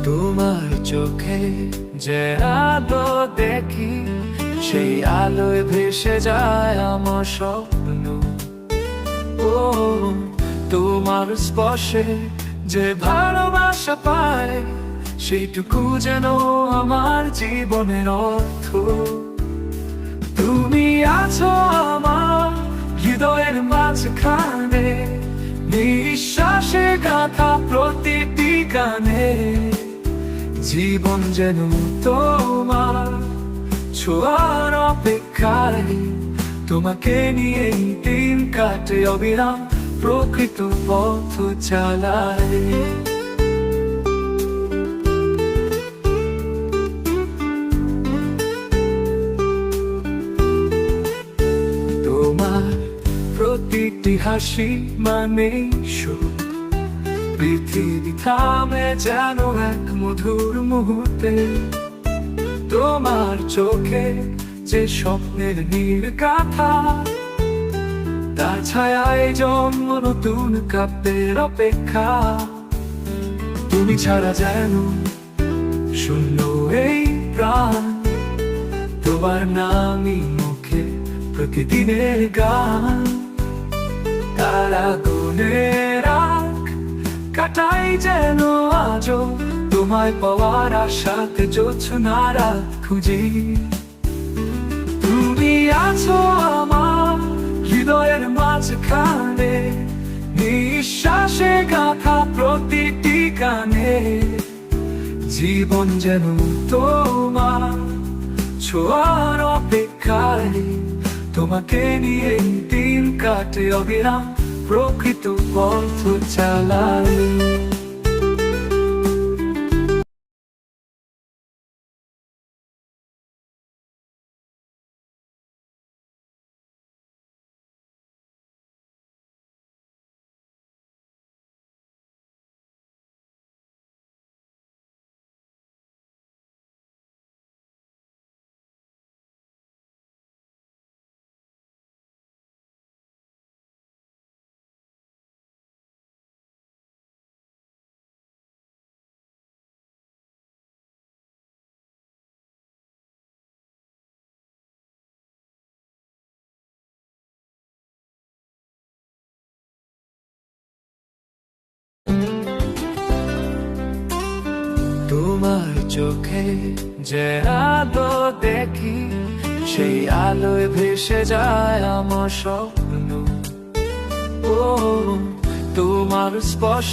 তোমার চোখে যে আলো দেখি, সেই আলোয় ভেসে যায় আমার স্বপ্ন। ও তোমার স্পর্শে যে ভালোবাসা পায়, সেইটুকু যেন আমার জীবনের অর্থ। তুমি আছো আমার হৃদয়ের মাঝখানে, নিঃশ্বাসে গাথা প্রতিটি গানে। জীবন যেন তোমার ছোঁয়ার অপেক্ষায়, তোমাকে নিয়ে দিন কাটে অবিরাম, প্রকৃত পথ চালায়। তোমার প্রতিটি হাসি মানে সুখ, পৃথিবী থামে যেন এক মধুর মুহূর্তে। তোমার চোখে যে স্বপ্নের নীল গাথা, তার ছায়ায় জন্ম নতুন কাব্যের অপেক্ষা। তুমি ছাড়া যেন শূন্য এই প্রাণ, তোমার নামই মুখে প্রতিদিনের গান। তারা গুণের কাটাই যেন আজও, তোমায় পাওয়ার আশাতে জোছনারা খুঁজি। তুমি আছো আমার হৃদয়ের মাঝখানে, নিঃশ্বাসে গাথা প্রতিটি গানে। জীবন যেন তোমার ছোঁয়ার অপেক্ষায়, তোমাকে নিয়ে দিন কাটে অবিরাম, প্রকৃত পথ চালায়। তোমার চোখে যে আলো দেখি, সেই আলোয় ভেসে যায় আমার স্বপ্ন। ও তোমার স্পর্শ